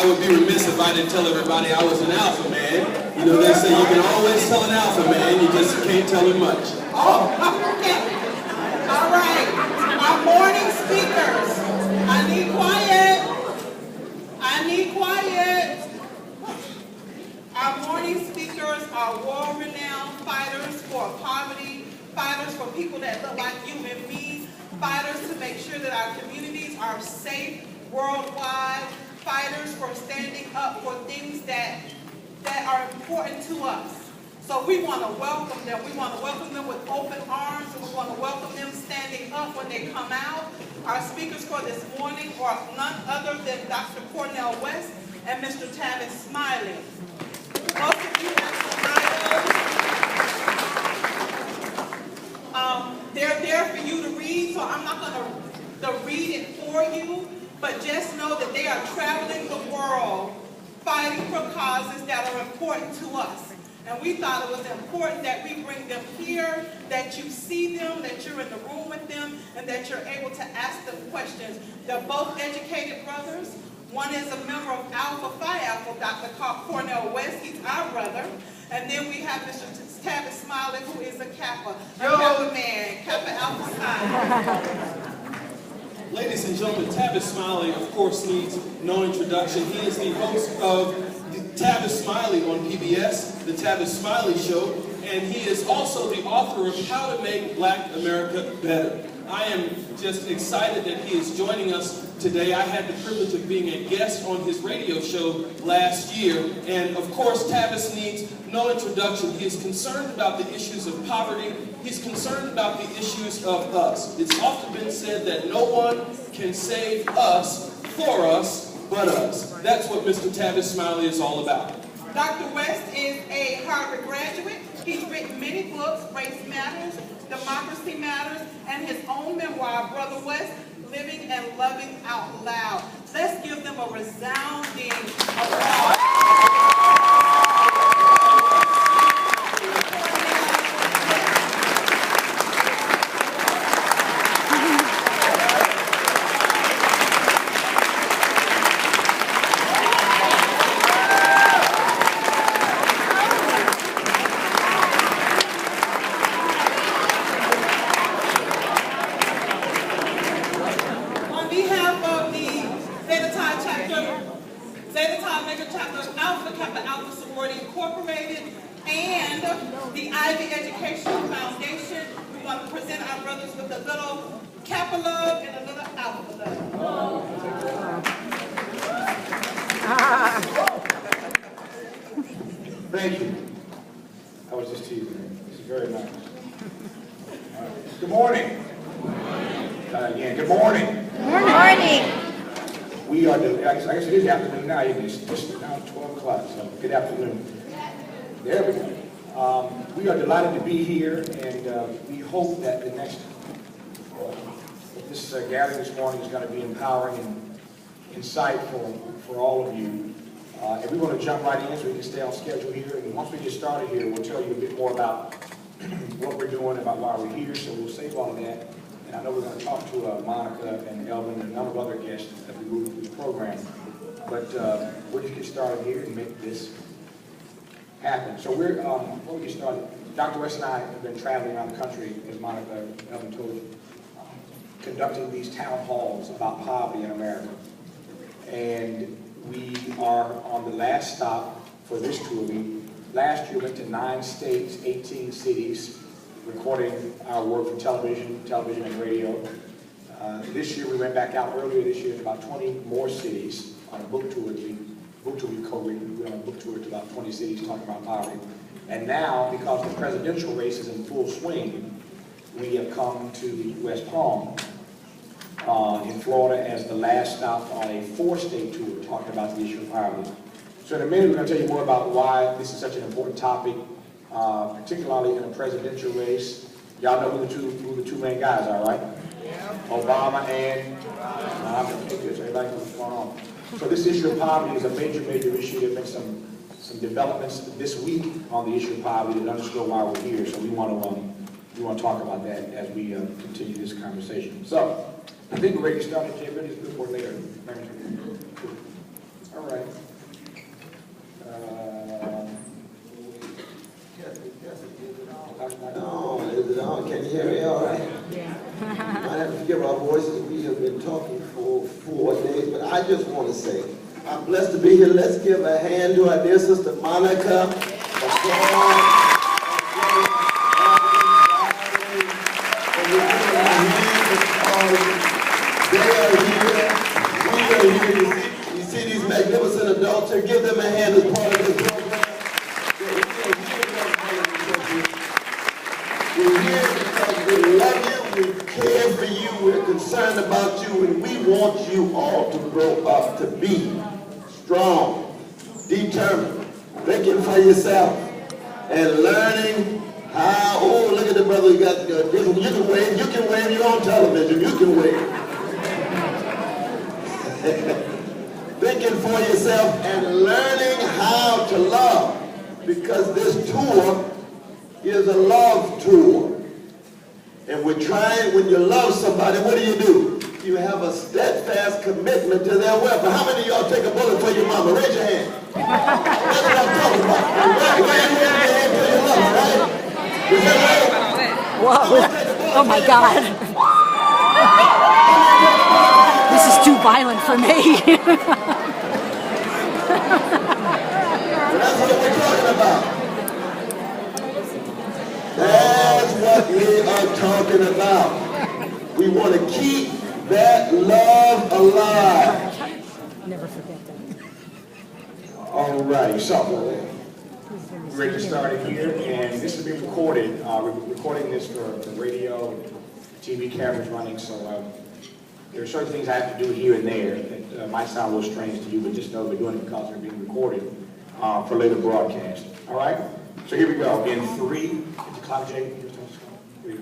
I would be remiss if I didn't tell everybody I was an alpha man. You know, they say you can always tell an alpha man, you just can't tell him much. Oh, okay. All right. Our morning speakers. I need quiet. I need quiet. Our morning speakers are world-renowned fighters for poverty, fighters for people that look like you and me, fighters to make sure that our communities are safe worldwide, fighters for standing up for things that are important to us. So we want to welcome them. We want to welcome them with open arms, and we want to welcome them standing up when they come out. Our speakers for this morning are none other than Dr. Cornel West and Mr. Tavis Smiley. Most of you have some bios. They're there for you to read, so I'm not going to read it for you, but just know that they are traveling the world fighting for causes that are important to us. And we thought it was important that we bring them here, that you see them, that you're in the room with them, and that you're able to ask them questions. They're both educated brothers. One is a member of Alpha Phi Alpha, Dr. Cornel West. He's our brother. And then we have Mr. Tavis Smiley, who is a Kappa man, Kappa Alpha Psi. Ladies and gentlemen, Tavis Smiley, of course, needs no introduction. He is the host of Tavis Smiley on PBS, The Tavis Smiley Show, and he is also the author of How to Make Black America Better. I am just excited that he is joining us today. I had the privilege of being a guest on his radio show last year, and of course Tavis needs no introduction. He is concerned about the issues of poverty. He's concerned about the issues of us. It's often been said that no one can save us for us but us. That's what Mr. Tavis Smiley is all about. Dr. West is a Harvard graduate. He's written many books, Race Matters, Democracy Matters, and his own memoir, Brother West, Living and Loving Out Loud. Let's give them a resounding applause. Thank you. I was just teasing. This is very nice. Good morning. Again, good morning. Good morning. We are, I guess it is afternoon now. It's just now 12 o'clock, so good afternoon. There we go. We are delighted to be here, and we hope that the next, this gathering this morning is going to be empowering and insightful for all of you. And we're going to jump right in so we can stay on schedule here. And once we get started here, we'll tell you a bit more about what we're doing, about why we're here. So we'll save all of that. And I know we're going to talk to Monica and Elvin and a number of other guests as we move through the program. But we'll just get started here and make this happen. So we're, before we get started, Dr. West and I have been traveling around the country, as Monica and Elvin told you, conducting these town halls about poverty in America. And we are on the last stop for this tour. We last year went to 9 states, 18 cities, recording our work for television and radio. This year we went back out earlier this year to about 20 more cities on a book tour. We co-written. We went on a book tour to about 20 cities talking about poverty. And now, because the presidential race is in full swing, we have come to West Palm in Florida as the last stop on a 4-state tour talking about the issue of poverty. So in a minute we're going to tell you more about why this is such an important topic, particularly in a presidential race. Y'all know who the two main guys are, right? Yeah. Obama and everybody knows what's going on. So this issue of poverty is a major issue. There have been some developments this week on the issue of poverty that underscore why we're here. So we want to talk about that as we continue this conversation. So I think we're ready to start. Jay, ready to do it for later. All right. No, is it on? Can you hear me all right? Yeah. Might have to forgive our voices. We have been talking for 4 days, but I just want to say, I'm blessed to be here. Let's give a hand to our dear sister Monica. You see these magnificent adults here. Give them a hand as part of this program. We're here because we love you, we care for you, we're concerned about you, and we want you all to grow up to be strong, determined, thinking for yourself, and learning how, oh, look at the brother, you got, you can wave your own television, you can wave. Thinking for yourself and learning how to love, because this tour is a love tour. And we're trying, when you love somebody, what do? You have a steadfast commitment to their welfare. How many of y'all take a bullet for your mama? Raise your hand. That's what I'm talking about. Raise your hand for your lover, right? Is that right? Whoa. Oh my God. This is too violent for me. That's what we're talking about. That's what we are talking about. We want to keep that love alive. Never forget that. All righty, so we're ready to start it here, and this is being recorded. We're recording this for radio and TV cameras running, so there are certain things I have to do here and there that might sound a little strange to you, but just know we're doing it because they're being recorded for later broadcast. All right? So here we go. In 3, is the clock, Jay? Here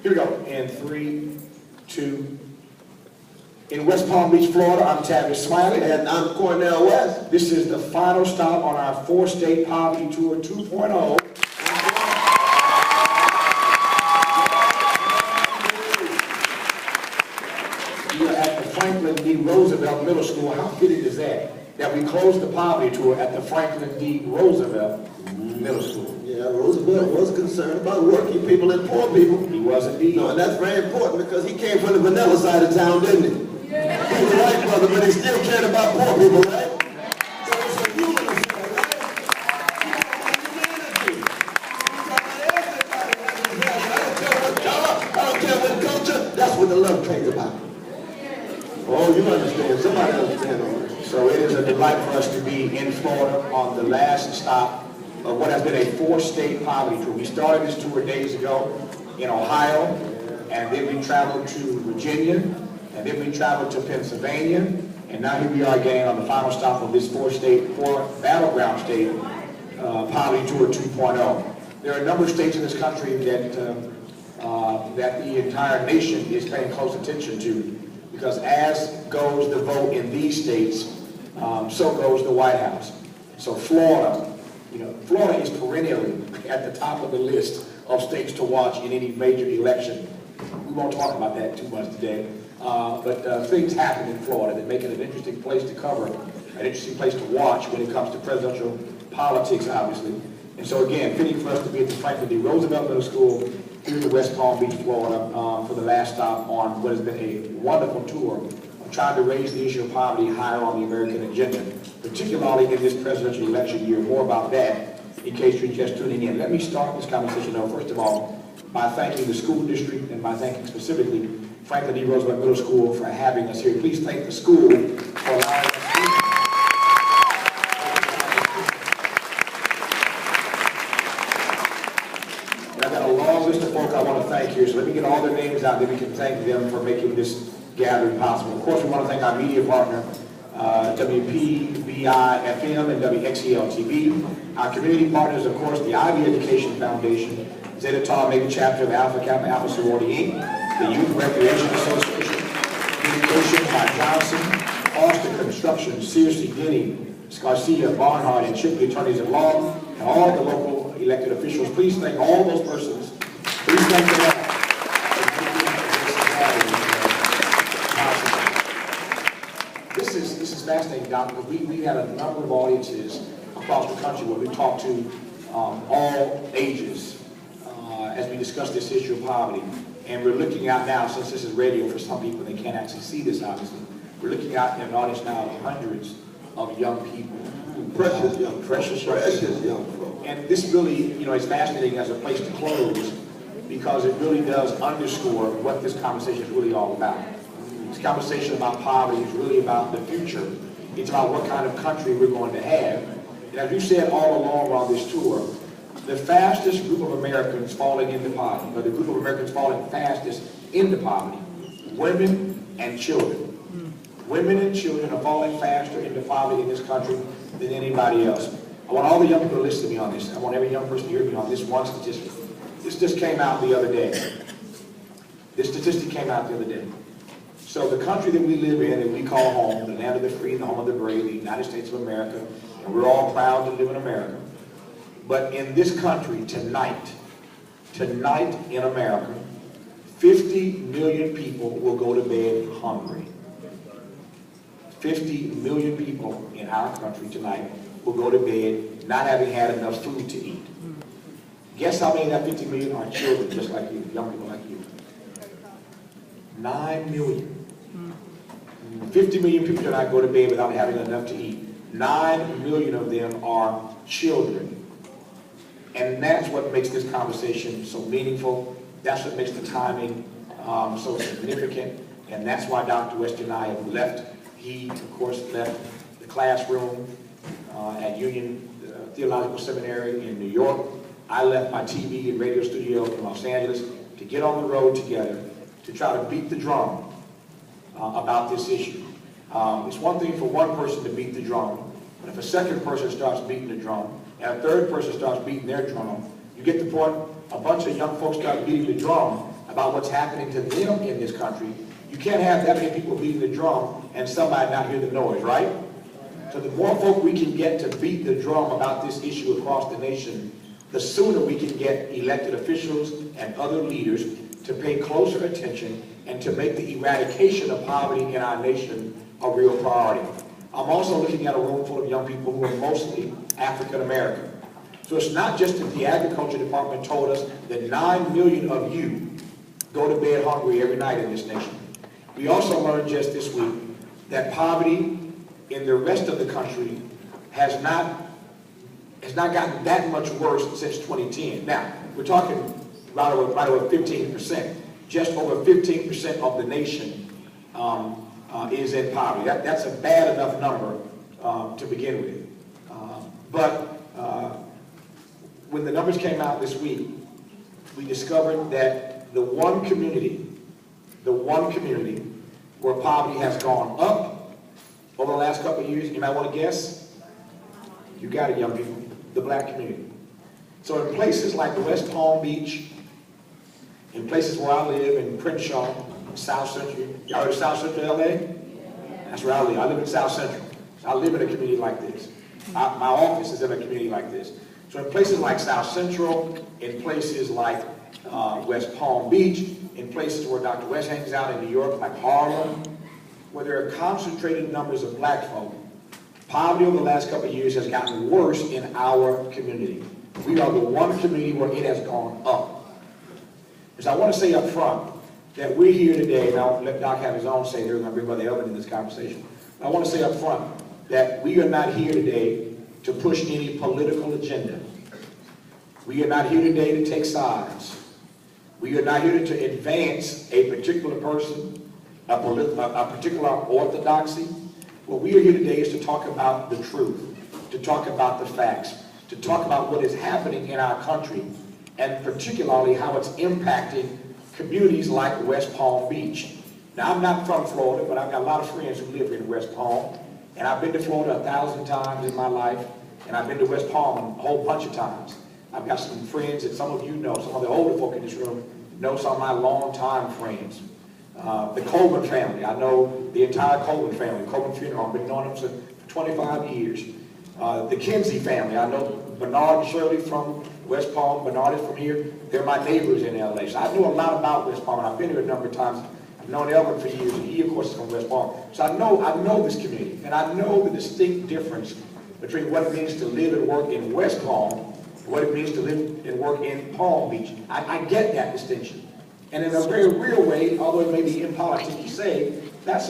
we go. In 3, 2. In West Palm Beach, Florida, I'm Tavis Smiley. And I'm Cornell West. This is the final stop on our 4-state poverty tour 2.0. We are at the Franklin D. Roosevelt Middle School. How fitting is that? That we closed the poverty tour at the Franklin D. Roosevelt Middle School. Yeah, Roosevelt was concerned about working people and poor people. He was indeed. No, and that's very important because he came from the vanilla side of town, didn't he? Yeah. He was a white brother, but he still cared about poor people, right? So it's a human affair, right? Humanity. I don't care what culture, that's what the love train's about. Oh, you understand. Somebody understands all this. So it is a delight for us to be in Florida on the last stop of what has been a 4-state poverty tour. We started this tour days ago in Ohio, and then we traveled to Virginia, and then we traveled to Pennsylvania, and now here we are again on the final stop of this 4 battleground state poverty tour 2.0. There are a number of states in this country that the entire nation is paying close attention to, because as goes the vote in these states, so goes the White House. So Florida, Florida is perennially at the top of the list of states to watch in any major election. We won't talk about that too much today, but things happen in Florida that make it an interesting place to cover, an interesting place to watch when it comes to presidential politics, obviously. And so again, fitting for us to be at the Franklin D. Roosevelt Middle School here in West Palm Beach, Florida, for the last stop on what has been a wonderful tour of trying to raise the issue of poverty higher on the American agenda, particularly in this presidential election year. More about that in case you're just tuning in. Let me start this conversation, though, first of all, by thanking the school district and by thanking specifically Franklin D. Roosevelt Middle School for having us here. Please thank the school for allowing us to speak. I've got a long list of folk I want to thank here, so let me get all their names out, then we can thank them for making this gathering possible. Of course, we want to thank our media partner, WPBI-FM and WXEL-TV. Our community partners, of course, the Ivy Education Foundation, Zeta Tau Omega Chapter of Alpha Kappa Alpha Sorority Inc., the Youth Recreation Association, Communications by Johnson, Austin Construction, Searcy, Denny, Scarcia, Barnhart, and Shipley Attorneys at Law, and all the local elected officials. Please thank all those persons. Please thank them all. this is fascinating, Doc, because we had a number of audiences across the country where we talked to all ages as we discussed this issue of poverty. And we're looking out now, since this is radio for some people, they can't actually see this, obviously. We're looking out in an audience now of hundreds of young people. Precious young, Precious young folks. And this really, is fascinating as a place to close because it really does underscore what this conversation is really all about. This conversation about poverty is really about the future. It's about what kind of country we're going to have. And as you said all along on this tour, the fastest group of Americans falling into poverty, or the group of Americans falling fastest into poverty, women and children. Women and children are falling faster into poverty in this country than anybody else. I want all the young people to listen to me on this. I want every young person to hear me on this one statistic. This just came out the other day. This statistic came out the other day. So the country that we live in, that we call home, the land of the free and the home of the brave, the United States of America, and we're all proud to live in America. But in this country, tonight in America, 50 million people will go to bed hungry. 50 million people in our country tonight will go to bed not having had enough food to eat. Guess how many of that 50 million are children just like you, young people like you? 9 million. 50 million people tonight go to bed without having enough to eat. 9 million of them are children. And that's what makes this conversation so meaningful. That's what makes the timing so significant. And that's why Dr. West and I have left. He, of course, left the classroom at Union Theological Seminary in New York. I left my TV and radio studio in Los Angeles to get on the road together to try to beat the drum about this issue. It's one thing for one person to beat the drum, but if a second person starts beating the drum, and a third person starts beating their drum, you get the point, a bunch of young folks start beating the drum about what's happening to them in this country. You can't have that many people beating the drum and somebody not hear the noise, right? So the more folk we can get to beat the drum about this issue across the nation, the sooner we can get elected officials and other leaders to pay closer attention and to make the eradication of poverty in our nation a real priority. I'm also looking at a room full of young people who are mostly African American. So it's not just that the Agriculture Department told us that 9 million of you go to bed hungry every night in this nation. We also learned just this week that poverty in the rest of the country has not gotten that much worse since 2010. Now, we're talking right over 15%. Just over 15% of the nation is in poverty. That's a bad enough number to begin with. But when the numbers came out this week, we discovered that the one community where poverty has gone up over the last couple of years, you might want to guess? You got it, young people. The black community. So in places like West Palm Beach, in places where I live, in Crenshaw, South Central, y'all heard of South Central LA? That's where I live. I live in South Central. So I live in a community like this. My office is in a community like this. So in places like South Central, in places like West Palm Beach, in places where Dr. West hangs out in New York, like Harlem, where there are concentrated numbers of black folk, poverty over the last couple of years has gotten worse in our community. We are the one community where it has gone up. So I want to say up front that we're here today, and I'll let Doc have his own say here, and I'll bring Brother Elvin in this conversation. I want to say up front that we are not here today to push any political agenda. We are not here today to take sides. We are not here to advance a particular person, a particular orthodoxy. What we are here today is to talk about the truth, to talk about the facts, to talk about what is happening in our country, and particularly how it's impacting communities like West Palm Beach. Now, I'm not from Florida, but I've got a lot of friends who live in West Palm, and I've been to Florida 1,000 times in my life, and I've been to West Palm a whole bunch of times. I've got some friends that some of you know, some of the older folk in this room know some of my longtime friends. The Coleman family, I know the entire Coleman family, Coleman Funeral, I've been knowing them for 25 years. The Kinsey family, I know Bernard and Shirley from West Palm, Bernard is from here. They're my neighbors in LA. So I know a lot about West Palm, and I've been here a number of times. I've known Elvin for years, and he, of course, is from West Palm. So I know this community, and I know the distinct difference between what it means to live and work in West Palm and what it means to live and work in Palm Beach. I get that distinction. And in a very real way, although it may be impolitic to say, that's a